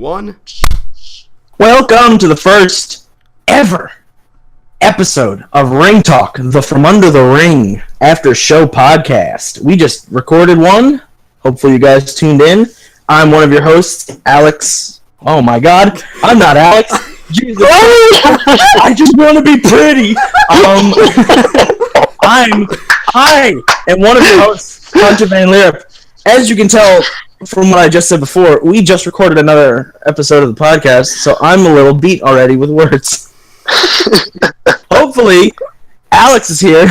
1. Welcome to the first ever episode of Ring Talk, the From Under the Ring after show podcast. We just recorded one. Hopefully you guys tuned in. I'm one of your hosts, Alex. Oh my god, I'm not Alex. Jesus. I just want to be pretty. I am one of your hosts, Hunter Van Leer. As you can tell from what I just said before, we just recorded another episode of the podcast, so I'm a little beat already with words. Hopefully, Alex is here.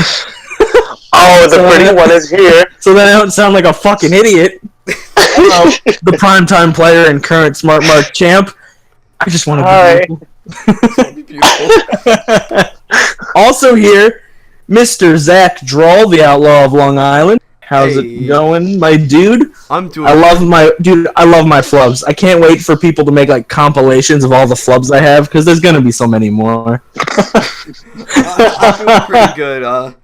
Oh, the pretty one is here. So that I don't sound like a fucking idiot. The primetime player and current Smart Mark champ. I just want to be beautiful. Also here, Mr. Zach Droll, the outlaw of Long Island. How's it going, my dude? I'm doing. I love my flubs. I can't wait for people to make like compilations of all the flubs I have because there's gonna be so many more. I'm doing pretty good.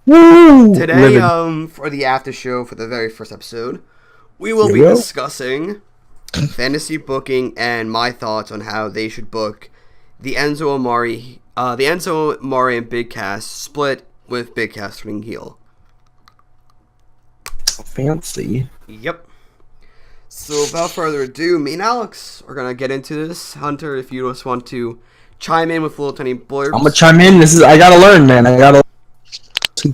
Woo! Today, for the after show for the very first episode, we will be discussing fantasy booking and my thoughts on how they should book the Enzo Amore and Big Cass split with Big Cass turning heel. Fancy. Yep. So without further ado, me and Alex are gonna get into this. Hunter, if you just want to chime in with little tiny blurbs. I'm gonna chime in. I gotta learn, man.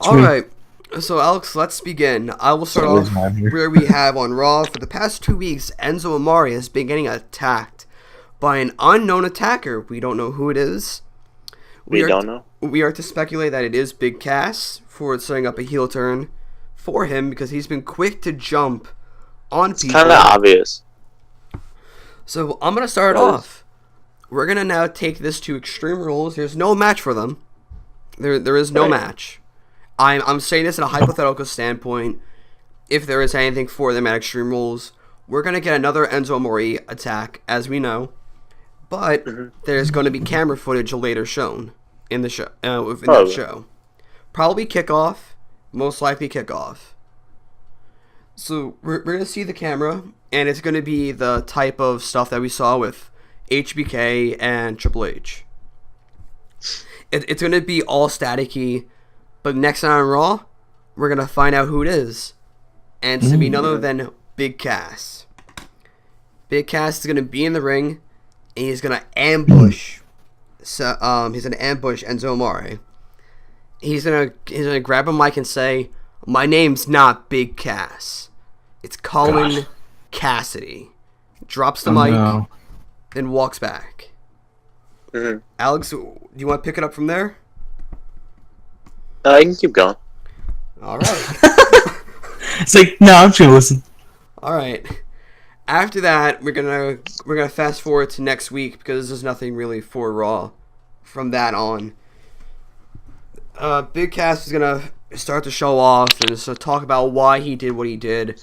Alright. So Alex, let's begin. I will start off where we have on Raw. For the past 2 weeks, Enzo Amore has been getting attacked by an unknown attacker. We don't know who it is. We are to speculate that it is Big Cass for setting up a heel turn for him because he's been quick to jump on people. It's kind of obvious. So I'm going to start off. We're going to now take this to Extreme Rules. There's no match for them. There is no match. I'm saying this in a hypothetical standpoint. If there is anything for them at Extreme Rules, we're going to get another Enzo Amore attack, as we know. But there's going to be camera footage later shown in the show. That show. Probably kickoff. Most likely kickoff. So we're going to see the camera, and it's going to be the type of stuff that we saw with HBK and Triple H. It's going to be all staticky, but next time on Raw, we're going to find out who it is. And it's going to be none other than Big Cass. Big Cass is going to be in the ring, and he's going to ambush. He's going to ambush Enzo Amore. He's gonna grab a mic and say, "My name's not Big Cass. It's Colin Cassidy." Drops the mic, then walks back. Alex, do you want to pick it up from there? You can keep going. All right. It's like, no, I'm just gonna listen. All right. After that, we're gonna fast forward to next week because there's nothing really for Raw from that on. Big Cass is gonna start to show off and just talk about why he did what he did,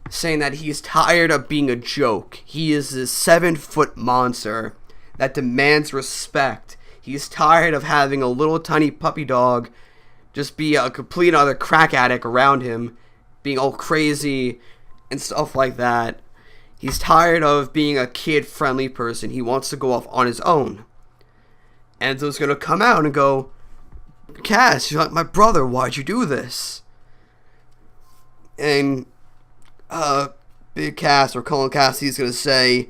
saying that he's tired of being a joke. He is a 7-foot monster that demands respect. He's tired of having a little tiny puppy dog just be a complete other crack addict around him, being all crazy and stuff like that. He's tired of being a kid-friendly person. He wants to go off on his own. Enzo's gonna come out and go, "Cass, you're like my brother. Why'd you do this?" And Big Cass or Colin Cassidy's gonna say,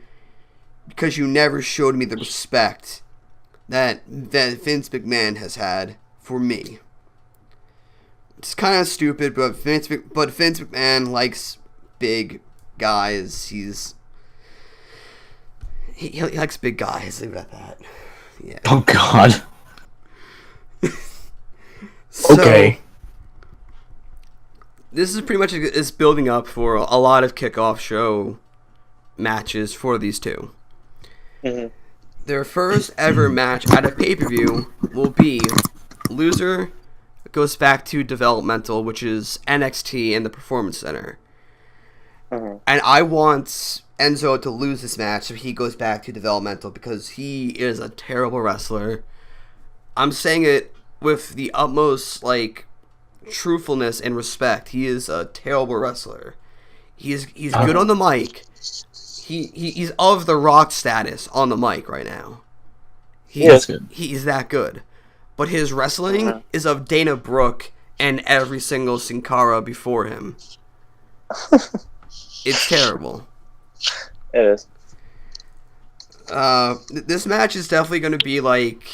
"Because you never showed me the respect that Vince McMahon has had for me." It's kind of stupid, but Vince McMahon likes big guys. He likes big guys. Leave it at that. Yeah. Oh God. So, okay. This is pretty much is building up for a lot of kickoff show matches for these two. Their first ever match at a pay-per-view will be loser goes back to developmental, which is NXT in the Performance Center. And I want Enzo to lose this match so he goes back to developmental because he is a terrible wrestler. I'm saying it with the utmost truthfulness and respect. He is a terrible wrestler. He's good on the mic. he's of the Rock status on the mic right now. That's good. He's that good. But his wrestling is of Dana Brooke and every single Sin Cara before him. It's terrible. It is. This match is definitely going to be like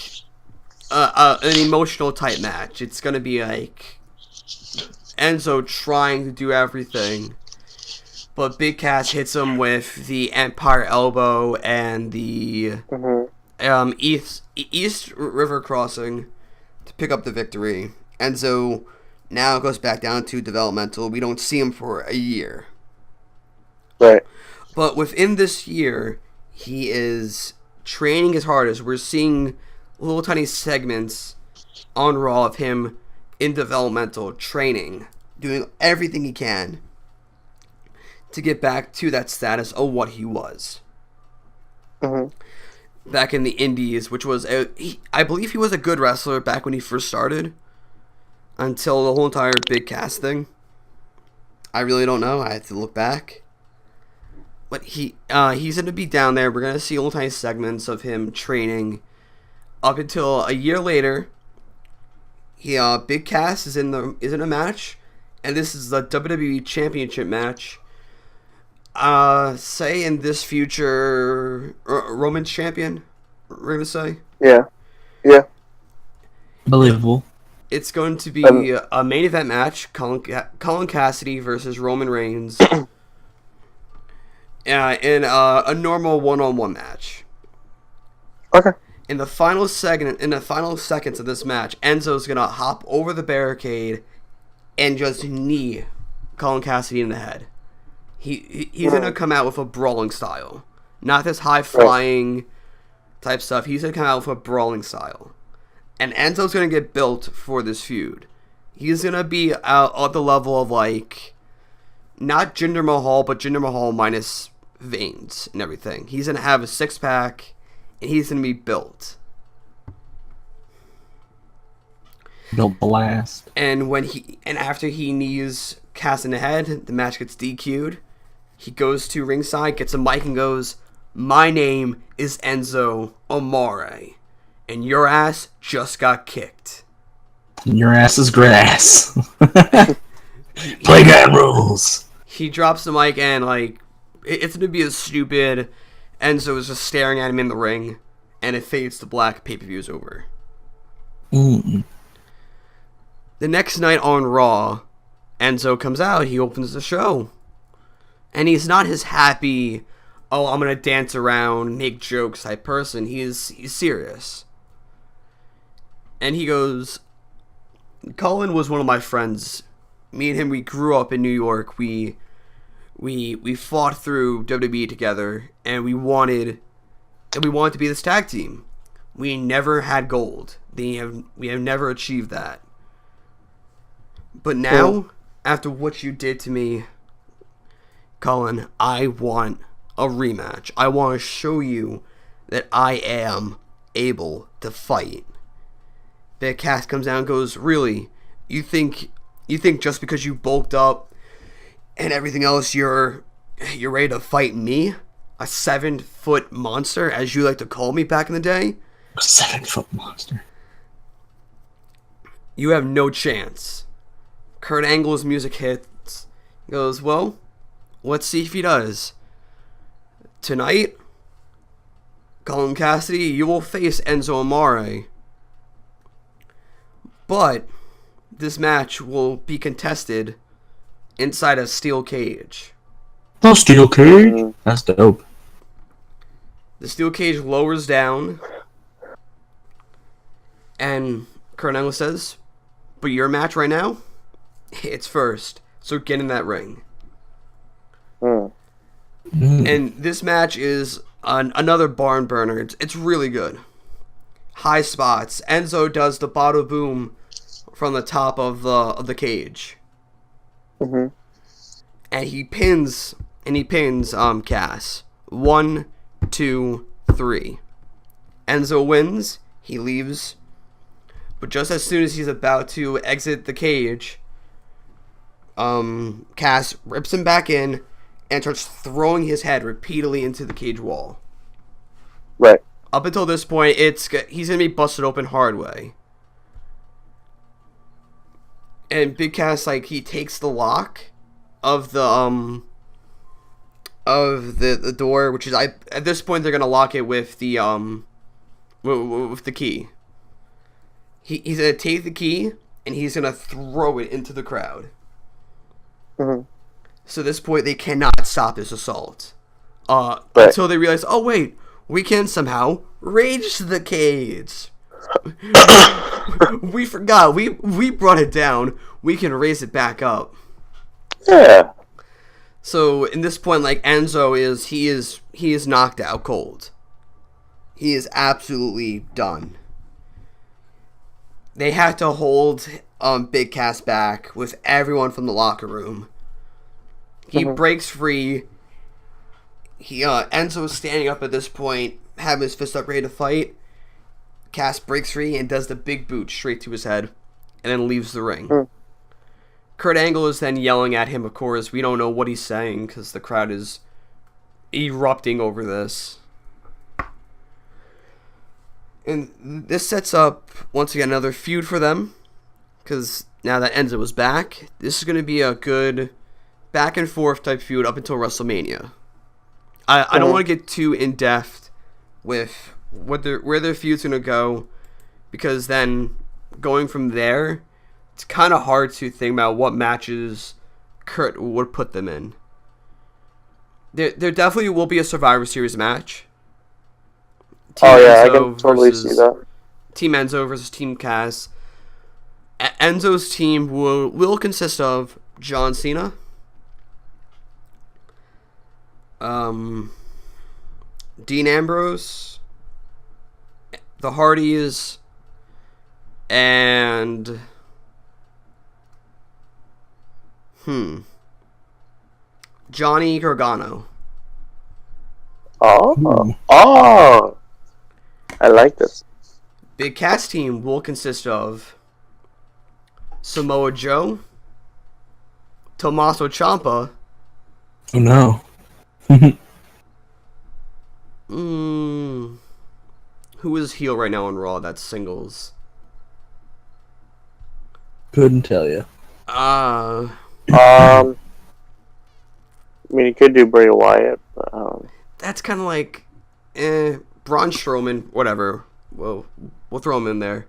an emotional type match. It's going to be like Enzo trying to do everything, but Big Cass hits him with the Empire Elbow and the East River Crossing to pick up the victory. Enzo now goes back down to developmental. We don't see him for a year. Right. But within this year, he is training his hardest. We're seeing little tiny segments on Raw of him in developmental training, doing everything he can to get back to that status of what he was. Back in the Indies, which was, I believe he was a good wrestler back when he first started, until the whole entire Big Cass thing. I really don't know. I have to look back. But he's going to be down there. We're going to see little tiny segments of him training up until a year later. Big Cass is in a match, and this is the WWE Championship match. Say in this future Roman's champion, we're going to say. Yeah. Believable. It's going to be a main event match, Colin Cassidy versus Roman Reigns. In a normal one-on-one match. Okay. In the final seconds of this match, Enzo's gonna hop over the barricade and just knee Colin Cassidy in the head. He's gonna come out with a brawling style, not this high-flying type stuff. He's gonna come out with a brawling style, and Enzo's gonna get built for this feud. He's gonna be at the level of like, not Jinder Mahal, but Jinder Mahal minus veins and everything. He's gonna have a six-pack, and he's gonna be built. Built blast. And after he knees Cass in the head, the match gets DQ'd. He goes to ringside, gets a mic, and goes, "My name is Enzo Amore, and your ass just got kicked. Your ass is grass. Play God rules." He drops the mic, and like, it's gonna be as stupid. Enzo is just staring at him in the ring, and it fades to black. Pay-per-view is over. The next night on Raw, Enzo comes out. He opens the show, and he's not his happy, "Oh, I'm gonna dance around, make jokes" type person. He's serious, and he goes, "Colin was one of my friends. Me and him, we grew up in New York. We fought through WWE together, and we wanted to be this tag team. We never had gold. We have never achieved that. But now, after what you did to me, Colin, I want a rematch. I want to show you that I am able to fight." Big Cass comes down and goes, "Really? You think just because you bulked up and everything else, you're ready to fight me? A 7-foot monster, as you like to call me back in the day? A 7-foot monster. You have no chance." Kurt Angle's music hits. He goes, "Well, let's see if he does. Tonight, Colin Cassidy, you will face Enzo Amore. But this match will be contested inside a steel cage." No steel cage? That's dope. The steel cage lowers down, and Kurt Angle says, "But your match right now, it's first, so get in that ring." And this match is another barn burner. It's really good. High spots. Enzo does the bada boom from the top of the cage. And he pins Cass. 1, 2, 3. Enzo wins. He leaves. But just as soon as he's about to exit the cage, Cass rips him back in, and starts throwing his head repeatedly into the cage wall. Right. Up until this point, he's gonna be busted open hard way. And Big Cass, like, he takes the lock of the door, which is at this point they're gonna lock it with the with the key. He's gonna take the key and he's gonna throw it into the crowd. Mm-hmm. So at this point they cannot stop this assault. Right. Until they realize, oh wait, we can somehow raise the cage. We forgot. We brought it down. We can raise it back up. Yeah. So in this point, like, Enzo is knocked out cold. He is absolutely done. They have to hold Big Cass back with everyone from the locker room. He breaks free. Enzo's standing up at this point, having his fist up ready to fight. Cass breaks free and does the big boot straight to his head, and then leaves the ring. Kurt Angle is then yelling at him, of course. We don't know what he's saying, because the crowd is erupting over this. And this sets up, once again, another feud for them, because now that Enzo is back, this is going to be a good back and forth type feud up until WrestleMania. I don't want to get too in-depth with where their feud's going to go, because then going from there, it's kind of hard to think about what matches Kurt would put them in. There definitely will be a Survivor Series match. I can totally see that. Team Enzo versus Team Cass. Enzo's team will consist of John Cena, Dean Ambrose, the Hardys, and Johnny Gargano. Oh, I like this. Big Cass team will consist of Samoa Joe, Tommaso Ciampa. Oh no. Who is heel right now on Raw? That's singles. Couldn't tell you. I mean, you could do Bray Wyatt, but that's kind of like, Braun Strowman, whatever. We'll throw him in there.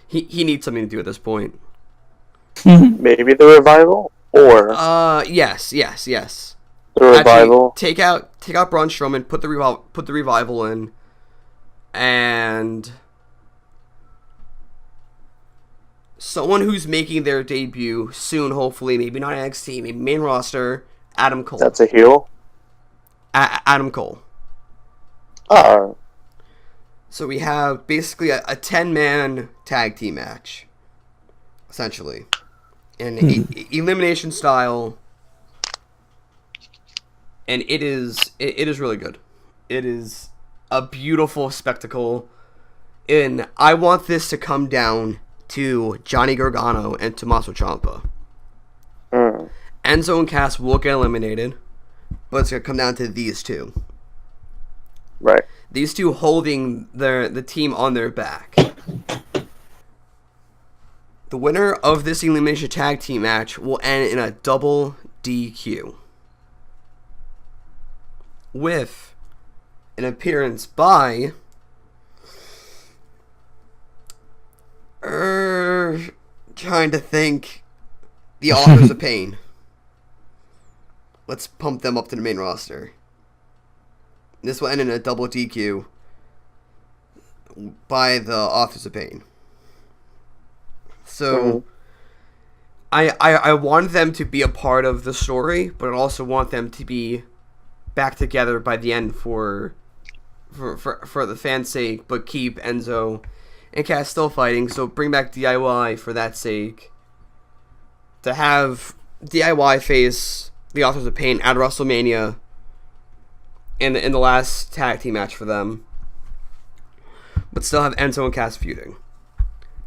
He needs something to do at this point. maybe the Revival, or yes. the Revival. Actually, take out Braun Strowman, put the Revival in, and someone who's making their debut soon, hopefully, maybe not NXT, maybe main roster, Adam Cole. That's a heel. Adam Cole. Oh. So we have basically a 10-man tag team match, essentially, an elimination style, and it is really good. It is a beautiful spectacle, and I want this to come down to Johnny Gargano and Tommaso Ciampa. Enzo and Cass will get eliminated, but it's gonna come down to these two. Right. These two holding the team on their back. The winner of this elimination tag team match will end in a double DQ, with an appearance by trying to think, the Authors of Pain. Let's pump them up to the main roster. This will end in a double DQ by the Authors of Pain. So, I want them to be a part of the story, but I also want them to be back together by the end for the fans' sake, but keep Enzo and Cass still fighting. So bring back DIY for that sake. To have DIY face the Authors of Pain at WrestleMania in the last tag team match for them, but still have Enzo and Cass feuding.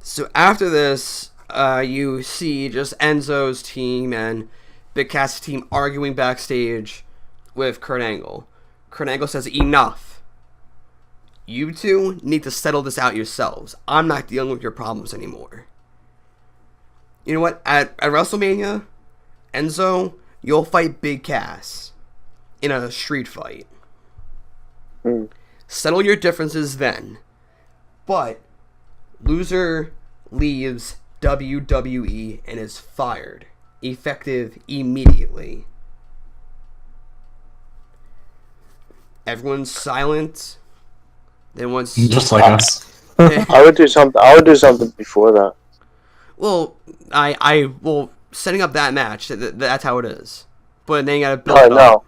So after this, you see just Enzo's team and Big Cass' team arguing backstage with Kurt Angle. Kurt Angle says, enough. You two need to settle this out yourselves. I'm not dealing with your problems anymore. You know what? At WrestleMania, Enzo, you'll fight Big Cass in a street fight. Settle your differences then. But loser leaves WWE and is fired. Effective immediately. Everyone's silent. Then once just like us. I would do something before that. Well, well, setting up that match, that's how it is. But then you gotta build it up.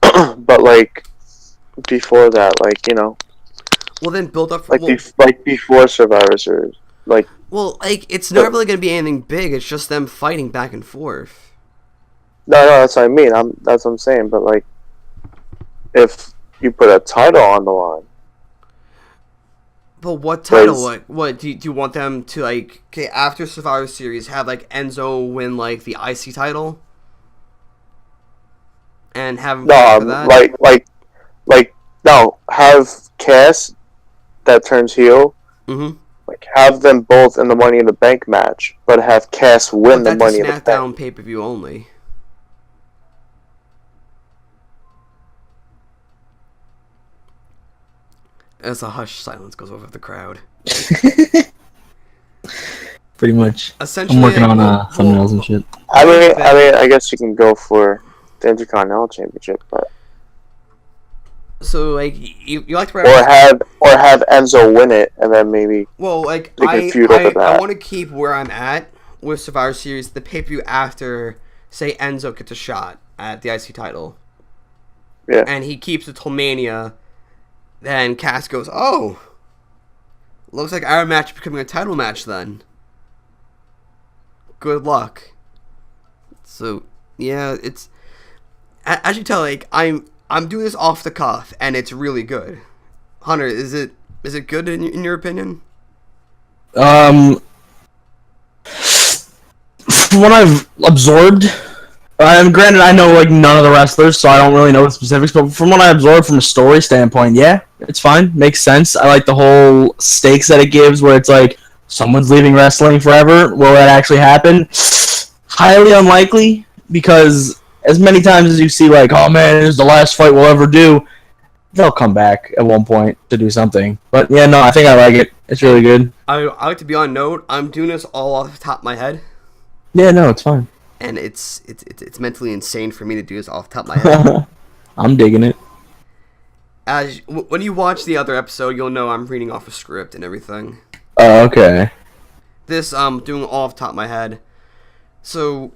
No. But like before that, like, you know. Well, then build up for like before Survivor Series, like. Well, like it's not really gonna be anything big. It's just them fighting back and forth. No, that's what I mean. That's what I'm saying. But like, if you put a title on the line. But what title? What do you want them to, like? Okay, after Survivor Series, have like Enzo win like the IC title, and have him fight for that? like no, have Cass that turns heel. Mm-hmm. Like have them both in the Money in the Bank match, but have Cass win the Money in the Bank. SmackDown pay-per-view only. As a hush silence goes over the crowd. Pretty much. Essentially, I'm working on thumbnails and shit. I mean, I guess you can go for the Intercontinental Championship, but. So like you like to or have Enzo win it and then maybe. Well, like they can feud over that. I want to keep where I'm at with Survivor Series, the pay-per-view after, say, Enzo gets a shot at the IC title. Yeah. And he keeps it till Mania. Then Cass goes, oh, looks like our match is becoming a title match then. Good luck. So, yeah, it's... As you tell, like, I'm doing this off the cuff, and it's really good. Hunter, is it good in your opinion? From what I've absorbed... granted, I know like none of the wrestlers, so I don't really know the specifics. But from what I absorbed from a story standpoint, yeah, it's fine, makes sense. I like the whole stakes that it gives, where it's like someone's leaving wrestling forever. Will that actually happen? Highly unlikely, because as many times as you see, like, oh man, this is the last fight we'll ever do, they'll come back at one point to do something. But yeah, no, I think I like it. It's really good. I like to be on note. I'm doing this all off the top of my head. Yeah, no, it's fine. And it's mentally insane for me to do this off the top of my head. I'm digging it. When you watch the other episode, you'll know I'm reading off a script and everything. Oh, okay. This I'm doing all off the top of my head. So,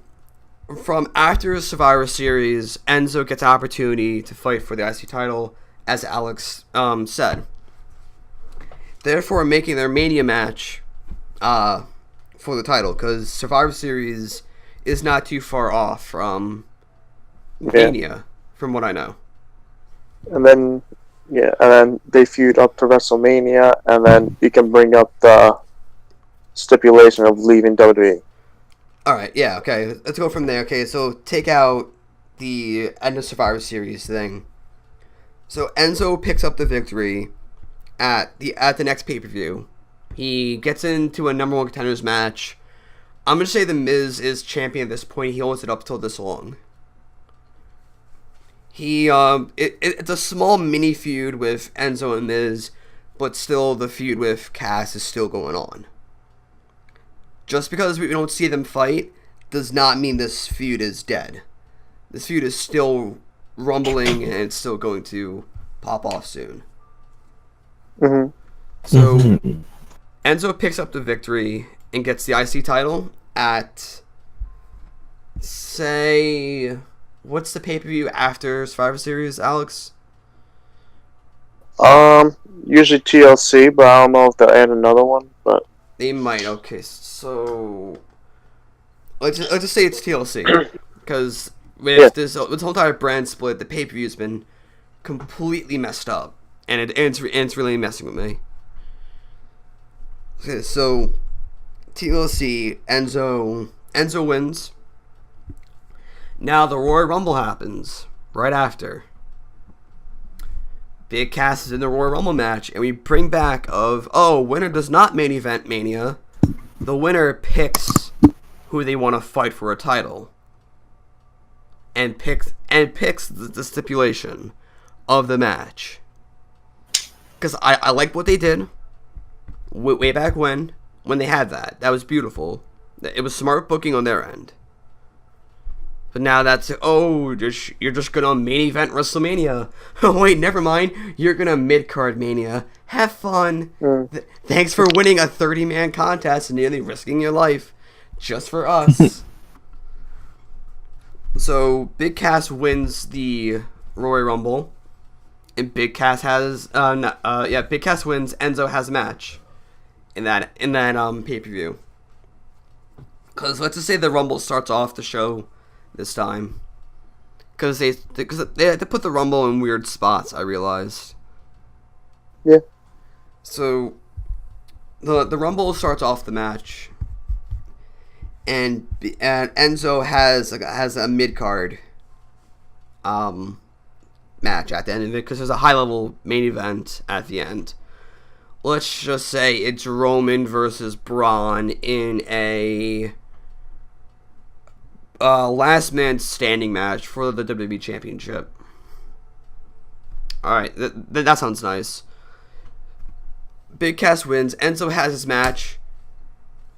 from after Survivor Series, Enzo gets an opportunity to fight for the IC title, as Alex said. Therefore, making their Mania match for the title, because Survivor Series is not too far off from Mania, from what I know. And then they feud up to WrestleMania, and then you can bring up the stipulation of leaving WWE. Alright, yeah, okay. Let's go from there. Okay, so take out the end of Survivor Series thing. So Enzo picks up the victory at the next pay-per-view. He gets into a number one contenders match. I'm going to say The Miz is champion at this point. He holds it up till this long. It's a small mini feud with Enzo and Miz, but still the feud with Cass is still going on. Just because we don't see them fight does not mean this feud is dead. This feud is still rumbling, and it's still going to pop off soon. Mm-hmm. So, Enzo picks up the victory and gets the IC title at, say, what's the pay-per-view after Survivor Series, Alex? Usually TLC, but I don't know if they'll add another one, but... They might. Okay, so let's just say it's TLC, because with this whole entire brand split, the pay-per-view has been completely messed up, and it's really messing with me. Okay, so TLC, Enzo wins. Now the Royal Rumble happens right after. Big Cass is in the Royal Rumble match, and we bring back winner does not main event Mania. The winner picks who they want to fight for a title, and picks the stipulation of the match. Because I like what they did way back when they had that. That was beautiful. It was smart booking on their end. But now that's, you're just gonna main event WrestleMania. Oh wait, never mind. You're gonna mid-card Mania. Have fun. Thanks for winning a 30-man contest and nearly risking your life just for us. So Big Cass wins the Royal Rumble, and Big Cass has Big Cass wins. Enzo has a match in that pay-per-view. Because let's just say the Rumble starts off the show this time, because they had to put the Rumble in weird spots. I realized. Yeah. So the Rumble starts off the match, and Enzo has a mid card match at the end of it, because there's a high level main event at the end. Let's just say it's Roman versus Braun in a last man standing match for the WWE Championship. Alright, that sounds nice. Big Cass wins. Enzo has his match,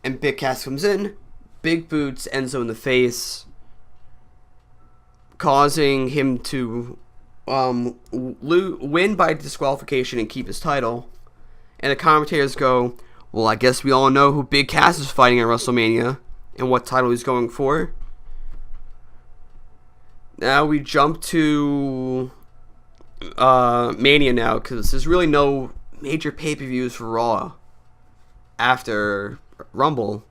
and Big Cass comes in. Big boots Enzo in the face, causing him to win by disqualification and keep his title. And the commentators go, well, I guess we all know who Big Cass is fighting at WrestleMania and what title he's going for. Now we jump to Mania now, because there's really no major pay-per-views for Raw after Rumble,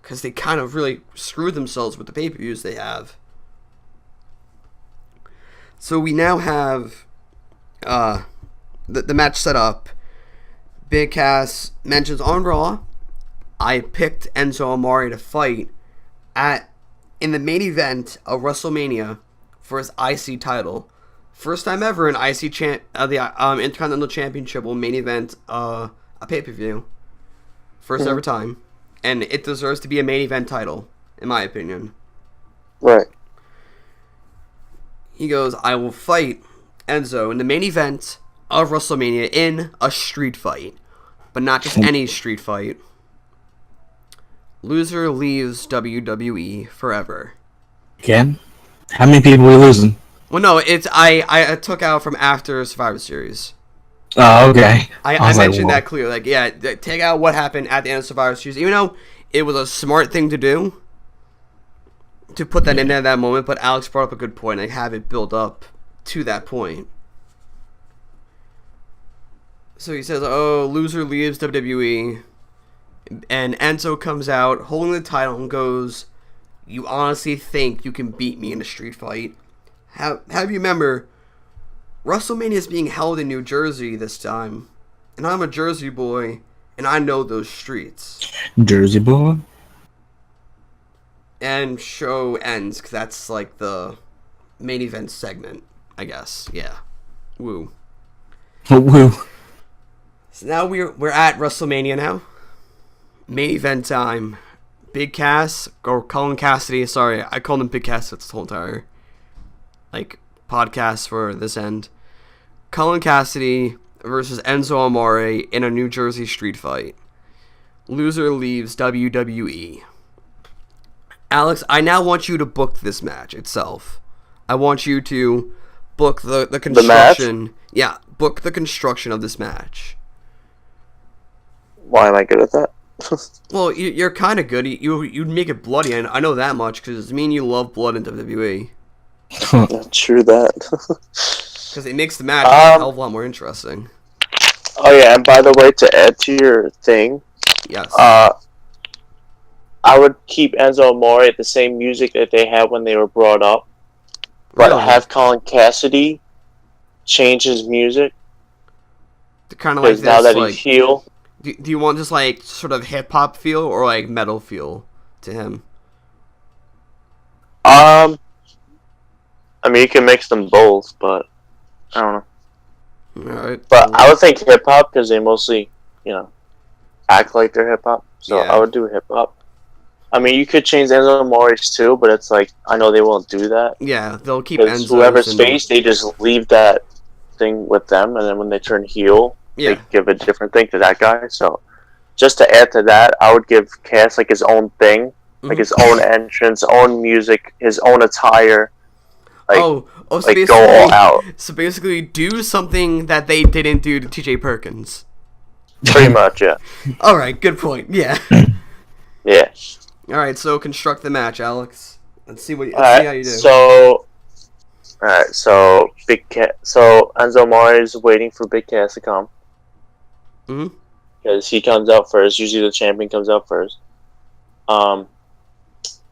because they kind of really screwed themselves with the pay-per-views they have. So we now have the match set up. Big Cass mentions on Raw, I picked Enzo Amore to fight in the main event of WrestleMania for his IC title. First time ever an IC the Intercontinental Championship will main event a pay-per-view. First ever time. And it deserves to be a main event title, in my opinion. Right. He goes, I will fight Enzo in the main event of WrestleMania in a street fight. But not just any street fight. Loser leaves WWE forever. Again? How many people are we losing? Well, no, it's I took out from after Survivor Series. Oh, okay. I mentioned that clearly. Like, yeah, take out what happened at the end of Survivor Series. Even though it was a smart thing to do, to put that in there at that moment, but Alex brought up a good point. I have it build up to that point. So he says, loser leaves WWE. And Enzo comes out holding the title and goes, you honestly think you can beat me in a street fight? Have you remember, WrestleMania is being held in New Jersey this time. And I'm a Jersey boy, and I know those streets. Jersey boy? And show ends, because that's like the main event segment, I guess. Yeah. Woo. Woo. So now we're at WrestleMania now. Main event time. Big Cass, or Colin Cassidy, sorry, I called him Big Cass, that's the whole entire, podcast for this end. Colin Cassidy versus Enzo Amore in a New Jersey street fight. Loser leaves WWE. Alex, I now want you to book this match itself. I want you to book the construction. Match? Yeah, book the construction of this match. Why am I good at that? Well, you're kind of good. You'd make it bloody, and I know that much because I mean you love blood in WWE. Yeah, true that. Because it makes the match a hell of a lot more interesting. Oh yeah, and by the way, to add to your thing, Yes. I would keep Enzo Amore at the same music that they had when they were brought up, but Really? have Colin Cassidy change his music Kind of like because now this, that he's heel. Do you want just sort of hip hop feel or metal feel to him? Um, I mean, you can mix them both, but I don't know. Alright. But I would think hip hop because they mostly, you know, act like they're hip hop. So I Yeah. would do hip hop. I mean, you could change Enzo Amores too, but it's like I know they won't do that Yeah, they'll keep because Enzo's whoever's and face, they just leave that thing with them, and then when they turn heel, yeah. they give a different thing to that guy. So just to add to that, I would give Cass like his own thing, like his own entrance, own music, his own attire. Like, So like go all out. so basically, do something that they didn't do to T.J. Perkins. Pretty much, yeah. All right, good point. Yeah. Yeah. All right, so construct the match, Alex. Let's see All how you right. do. So, all right. So So Enzo Amore is waiting for Big Cass to come Mhm. because he comes out first. Usually, the champion comes out first. Um.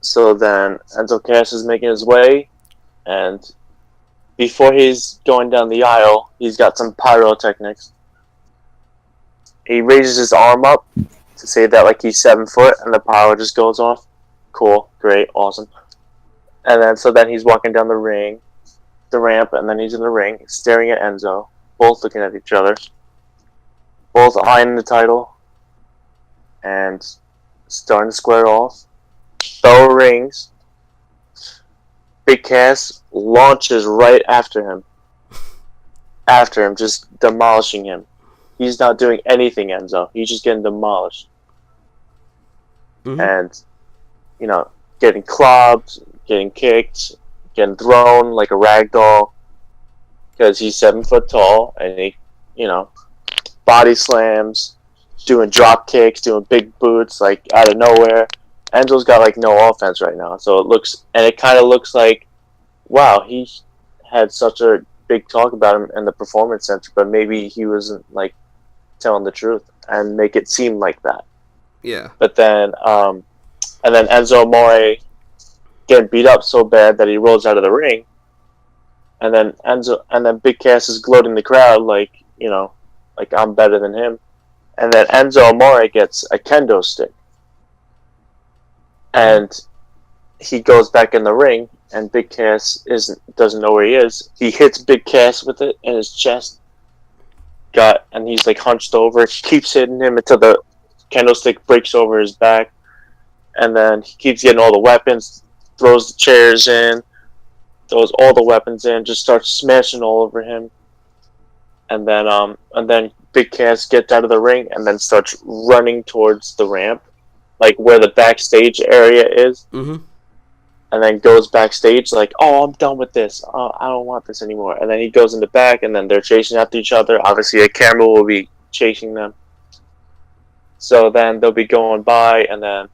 So then Enzo Cass is making his way, and before he's going down the aisle, he's got some pyrotechnics. He raises his arm up to say that like he's 7 foot, and the pyro just goes off. Cool, great, awesome. And then so then he's walking down the ramp, and then he's in the ring, staring at Enzo, both looking at each other, both eyeing the title, and starting to square off. Bell rings. Big Cass launches right after him, just demolishing him. He's not doing anything, Enzo. He's just getting demolished. And, you know, getting clobbed, getting kicked, getting thrown like a rag doll. Because he's 7 foot tall, and he, you know, body slams, doing drop kicks, doing big boots, like out of nowhere. Enzo's got like no offense right now. So it kind of looks like, wow, he had such a big talk about him in the performance center, but maybe he wasn't like telling the truth and make it seem like that. Yeah. But then, and then Enzo Amore getting beat up so bad that he rolls out of the ring, and then Big Cass is gloating the crowd like, you know, like I'm better than him, and then Enzo Amore gets a kendo stick, and he goes back in the ring, and Big Cass doesn't know where he is. He hits Big Cass with it in his chest, and he's like hunched over. He keeps hitting him until the kendo stick breaks over his back, and then he keeps getting all the weapons, throws the chairs in, throws all the weapons in, just starts smashing all over him, and then Big Cass gets out of the ring and then starts running towards the ramp, like where the backstage area is. And then goes backstage like, oh, I'm done with this. I don't want this anymore. And then he goes in the back, and then they're chasing after each other. Obviously, a camera will be chasing them. So then they'll be going by, and then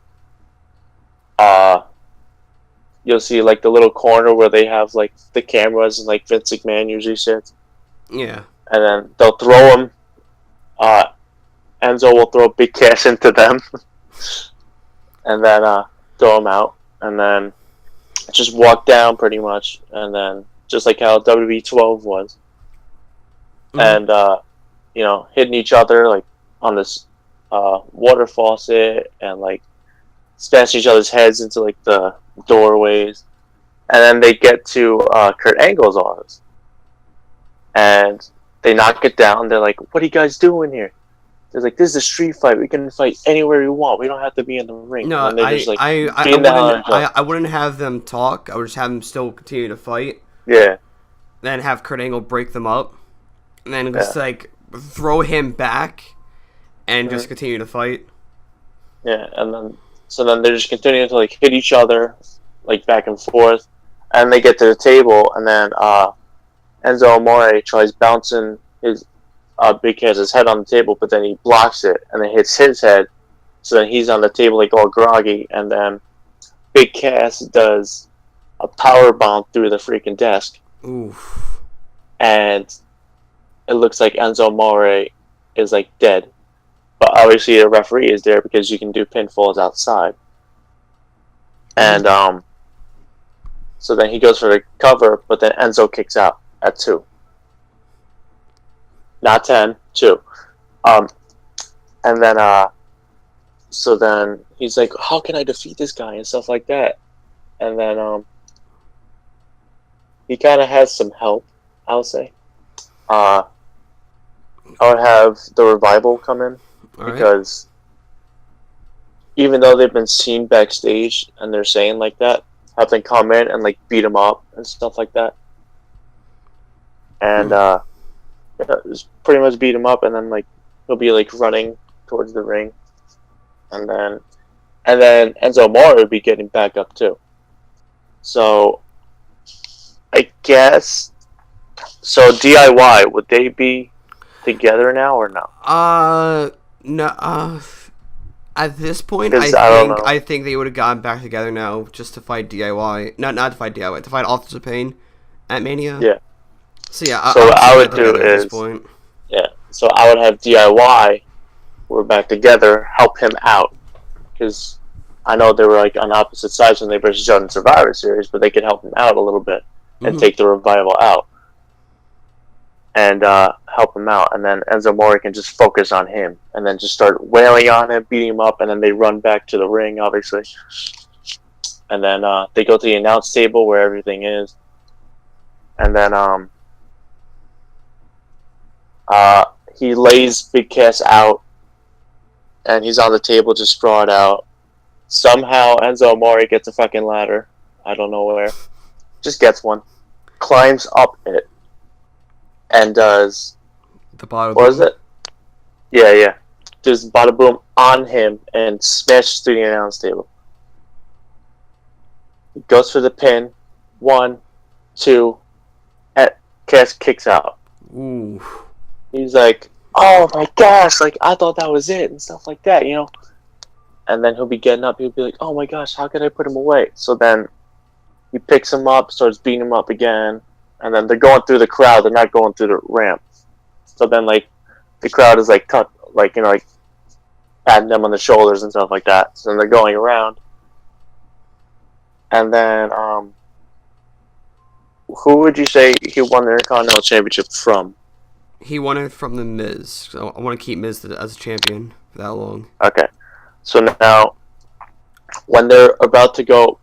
you'll see like the little corner where they have like the cameras and like Vince McMahon usually sits. Yeah. And then they'll throw him. Enzo will throw Big Cass into them, and then throw him out, and then just walk down pretty much, and then just like how WWE 12 was, and you know, hitting each other like on this water faucet, and like smashing each other's heads into like the doorways, and then they get to Kurt Angle's office, and they knock it down. They're like, "What are you guys doing here?" They're like, "This is a street fight. We can fight anywhere we want. We don't have to be in the ring." No, and they're just, like, I wouldn't have them talk. I would just have them still continue to fight. Yeah. Then have Kurt Angle break them up, and then just like throw him back, and just continue to fight. Yeah, and then they're just continuing to like hit each other, like back and forth, and they get to the table, and then Enzo Amore tries bouncing his Big Cass's head on the table, but then he blocks it, and then hits his head, so then he's on the table like all groggy, and then Big Cass does a power bomb through the freaking desk. Oof. And it looks like Enzo Amore is like dead, but obviously the referee is there because you can do pinfalls outside. And so then he goes for the cover, but then Enzo kicks out at 2. Not 10, 2. And then so then he's like, how can I defeat this guy and stuff like that? And then he kind of has some help, I'll say. I would have the Revival come in All right. because even though they've been seen backstage and they're saying like that, have them come in and like beat him up and stuff like that. And yeah, just pretty much beat him up, and then like he'll be like running towards the ring, and then Enzo Amore would be getting back up too. So I guess so. DIY, would they be together now or no? No. At this point, Because I don't know. I think they would have gotten back together now just to fight DIY. Not to fight DIY, to fight Authors of Pain at Mania. Yeah. So yeah, So what I would say they're do together at this is- point. Yeah. So I would have DIY. We're back together. Help him out because I know they were like on opposite sides when they versus each other in Survivor Series, but they could help him out a little bit and Mhm. take the Revival out and help him out, and then Enzo Amore can just focus on him and then just start wailing on him, beating him up, and then they run back to the ring, obviously, and then they go to the announce table where everything is, and then he lays Big Cass out, and he's on the table just sprawled out. Somehow Enzo Amore gets a fucking ladder. I don't know where. Just gets one. Climbs up it. And does... The bottom. What is it? Yeah. Just bada boom on him and smashes through the announce table. He goes for the pin. 1, 2, and Cass kicks out. Ooh. He's like, oh my gosh, like I thought that was it and stuff like that, you know? And then he'll be getting up, he'll be like, oh my gosh, how could I put him away? So then he picks him up, starts beating him up again, and then they're going through the crowd, they're not going through the ramp. So then like the crowd is like like patting them on the shoulders and stuff like that. So then they're going around. And then who would you say he won the Intercontinental Championship from? He won it from the Miz. So I want to keep Miz as a champion for that long. Okay. So now, when they're about to go,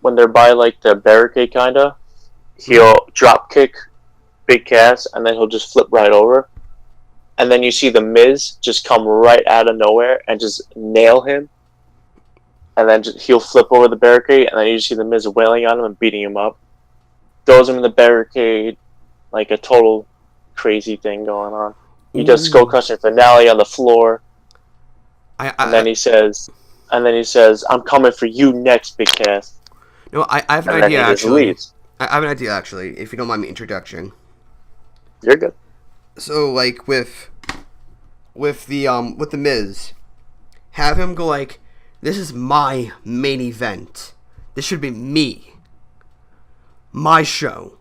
when they're by like the barricade kinda, he'll drop kick Big Cass and then he'll just flip right over. And then you see the Miz just come right out of nowhere and just nail him. And then he'll flip over the barricade and then you see the Miz wailing on him and beating him up. Throws him in the barricade, like a total crazy thing going on. He does skull crushing finale on the floor. And then he says, "I'm coming for you next, Big Cass." No, I have an And then idea he just actually. leaves. I have an idea actually, if you don't mind me introduction. You're good. So like with the Miz, have him go like, this is my main event. This should be me. My show.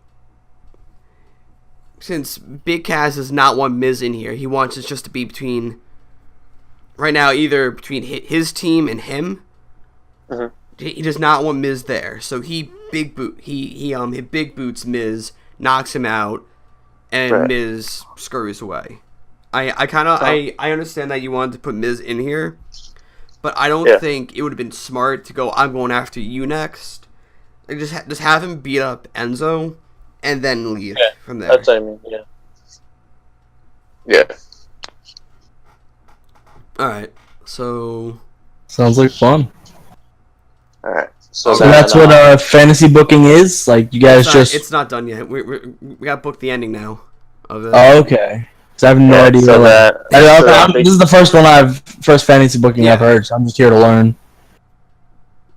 Since Big Cass does not want Miz in here, he wants it just to be between, right now, either between his team and him. Mhm. He does not want Miz there, so he big boots Miz, knocks him out, and Right. Miz scurries away. I understand that you wanted to put Miz in here, but I don't think it would have been smart to go, I'm going after you next. Like, just have him beat up Enzo, and then leave from there. That's what I mean. Yeah. Alright, so... Sounds like fun. All right. So, So then, that's what fantasy booking is? Like, you guys It's not done yet. We got booked the ending now. Of it. Oh, okay. So I have no idea. So this is the first fantasy booking I've heard, so I'm just here to learn.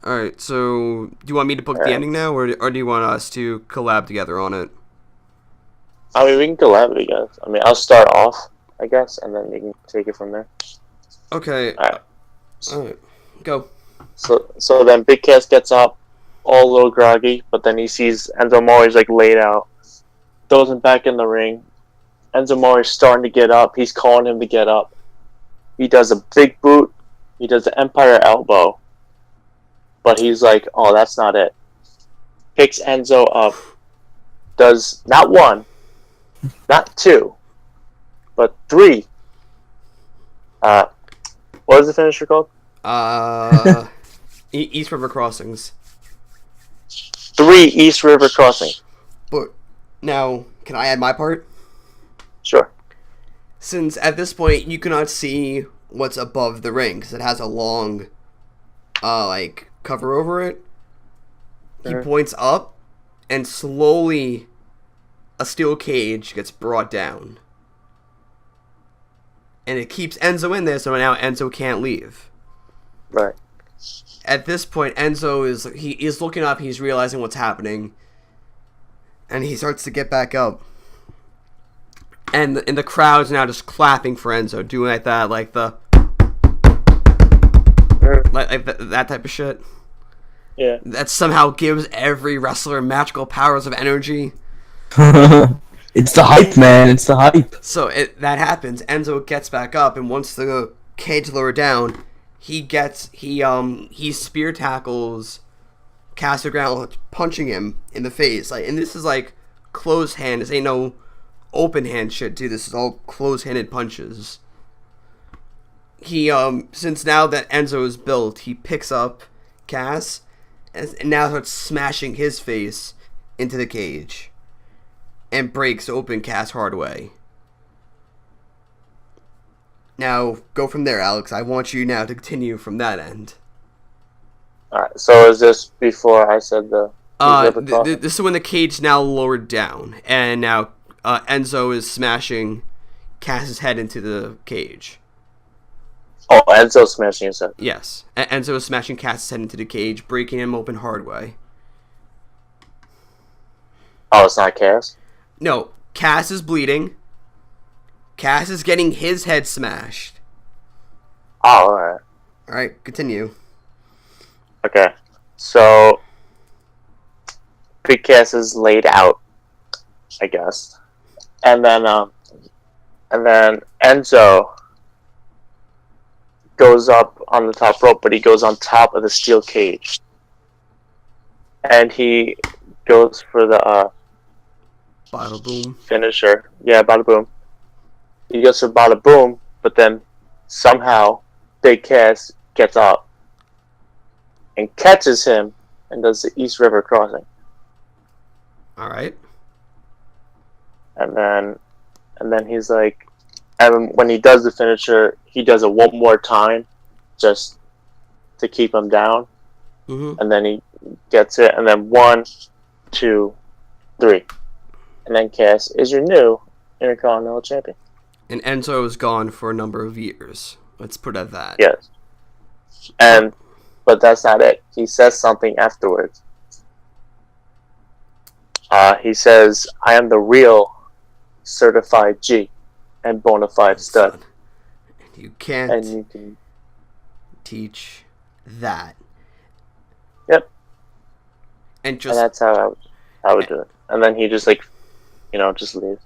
Alright, so do you want me to book the ending now, or do you want us to collab together on it? I mean, we can collab, I guess. I mean, I'll start off, I guess, and then you can take it from there. Okay. Alright. Go. So then Big Cass gets up, all a little groggy, but then he sees Enzo Amore's like laid out, throws him back in the ring. Enzo Amore's starting to get up. He's calling him to get up. He does a big boot. He does the Empire elbow. But he's like, oh, that's not it. Picks Enzo up. Does not 1, not 2, but 3. What was the finisher called? East River Crossings. 3 East River Crossing. But Now, can I add my part? Sure. Since at this point you cannot see what's above the ring because it has a long, cover over it. He points up, and slowly, a steel cage gets brought down, and it keeps Enzo in there. So now Enzo can't leave. Right. At this point, Enzo is looking up. He's realizing what's happening, and he starts to get back up. And the crowd's now just clapping for Enzo, doing like that, like that type of shit. Yeah. That somehow gives every wrestler magical powers of energy. It's the hype, man. It's the hype. So that happens. Enzo gets back up, and once the cage lowered down, he spear tackles Casagrande, punching him in the face. And this is like closed hand. This ain't no open hand shit, dude. This is all close-handed punches. He since now that Enzo is built, he picks up Cass and now starts smashing his face into the cage and breaks open Cass hard way. Now go from there, Alex. I want you now to continue from that end. Alright, so is this before I said the this is when the cage now lowered down, and now Enzo is smashing Cass's head into the cage. Oh, Enzo's smashing his head. Yes. Enzo is smashing Cass's head into the cage, breaking him open hard way. Oh, it's not Cass? No, Cass is bleeding. Cass is getting his head smashed. Oh, alright. Alright, continue. Okay. So, Big Cass is laid out, I guess. And then Enzo goes up on the top rope, but he goes on top of the steel cage. And he goes for the Bada boom. finisher. Yeah, bada boom. He goes for bada boom, but then somehow Big Cass gets up and catches him and does the East River crossing. Alright. And then he's like, and when he does the finisher, he does it one more time, just to keep him down. Mm-hmm. And then he gets it, and then 1, 2, 3, and then Cass is your new Intercontinental Champion. And Enzo is gone for a number of years. Let's put it at that. Yes. But that's not it. He says something afterwards. He says, "I am the real certified G and bona fide stud." You can't And you can teach that. Yep. And just and that's how I would do it. And then he just just leaves.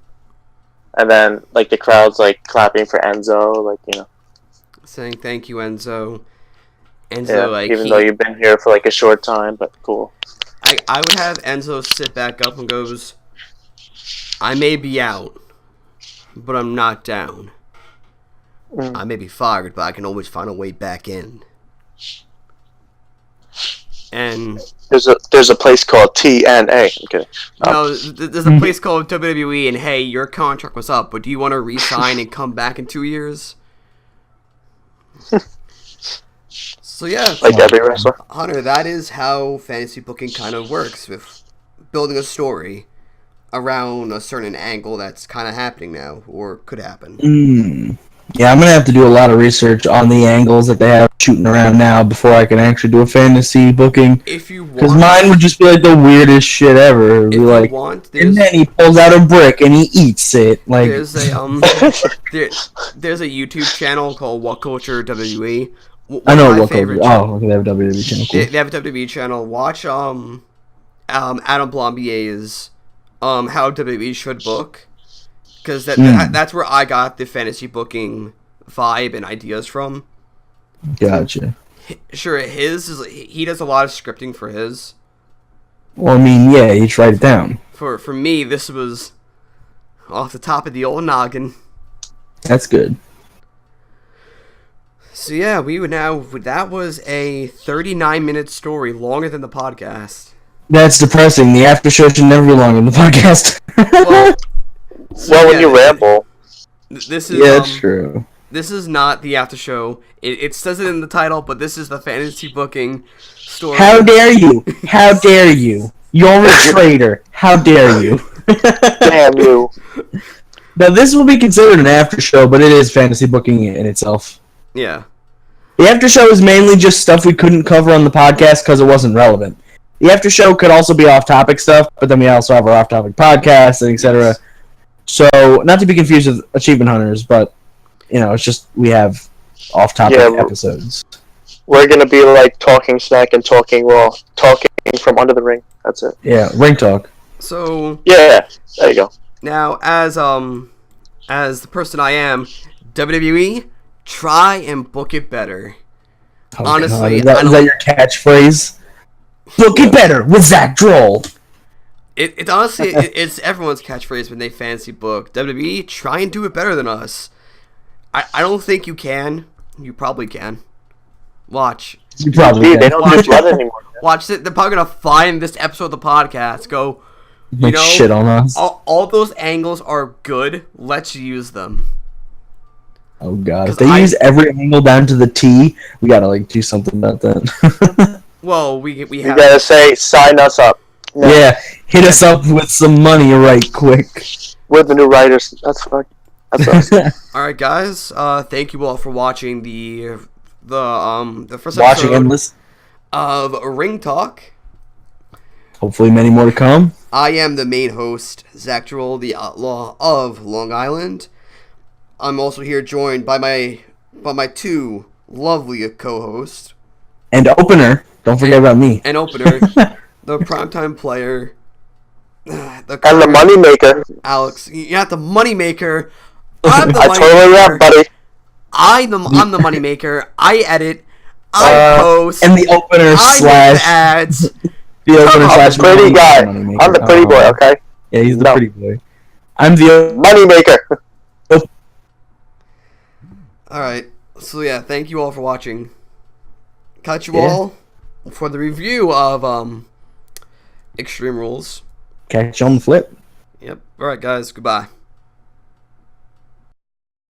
And then the crowd's clapping for Enzo, saying thank you, Enzo. Enzo, yeah, even though you've been here for a short time, but cool. I would have Enzo sit back up and goes, "I may be out, but I'm not down. I may be fired, but I can always find a way back in." And there's a place called TNA. Okay. No, there's a place called WWE, and hey, your contract was up, but do you want to re-sign and come back in 2 years? So yeah, like every wrestler. Hunter, that is how fantasy booking kind of works, with building a story around a certain angle that's kind of happening now, or could happen. Yeah, I'm going to have to do a lot of research on the angles that they have shooting around now before I can actually do a fantasy booking. If you want, because mine would just be the weirdest shit ever. It'd be if you want, and then he pulls out a brick and he eats it. There's a there's a YouTube channel called What Culture WWE. I know What Culture. Oh, okay, they have a WWE channel. Cool. They have a WWE channel. Watch Adam Blombier's How WWE Should Book, because that's where I got the fantasy booking vibe and ideas from. Gotcha. Sure, he does a lot of scripting for his. Well, I mean, yeah, you just write it down. For me, this was off the top of the old noggin. That's good. So yeah, that was a 39-minute story, longer than the podcast. That's depressing. The after show should never be longer than the podcast. Well, Well, when you ramble, this is Yeah, it's true. This is not the after show. It says it in the title, but this is the fantasy booking story. How dare you? How dare you? You're a traitor. How dare you? damn you. Now, this will be considered an after show, but it is fantasy booking in itself. Yeah. The after show is mainly just stuff we couldn't cover on the podcast because it wasn't relevant. The after show could also be off-topic stuff, but then we also have our off-topic podcast, and etc. Yes. So, not to be confused with Achievement Hunters, but, it's just we have off-topic episodes. We're gonna be like talking smack and talking raw, talking from under the ring. That's it. Yeah, ring talk. So Yeah, there you go. now, as the person I am, WWE, try and book it better. Oh, Honestly, God. Is that your catchphrase? Book it better with Zach Droll. It honestly it's everyone's catchphrase when they fantasy book. WWE, try and do it better than us. I don't think you can. You probably can. Watch. You probably Dude, they can. don't do blood anymore. Watch it. They're probably gonna find this episode of the podcast. Go. Make shit on us. All those angles are good. Let's use them. Oh God! If 'Cause they use every angle down to the T, we gotta do something about that. Well, we You have. gotta say, sign us up. No, Yeah, hit us up with some money right quick. we're the new writers. That's fine. That's us. All right, guys. Thank you all for watching the first Watching episode and listening. of Ring Talk. Hopefully, many more to come. I am the main host, Zach Droll, the Outlaw of Long Island. I'm also here joined by my two lovely co-hosts. And opener, don't forget about me. And opener, the primetime player, And the money maker. Alex. You're not the moneymaker. I'm the I totally am, buddy. I'm the moneymaker. I edit. I post. And the opener I make the slash ads. the opener I'm slash the pretty money- guy. money maker. I'm the pretty boy, okay? Yeah, he's the No. pretty boy. I'm the Money maker. All right. So yeah, thank you all for watching. Catch you Yeah. all for the review of Extreme Rules. catch you on the flip. Yep. All right, guys. Goodbye.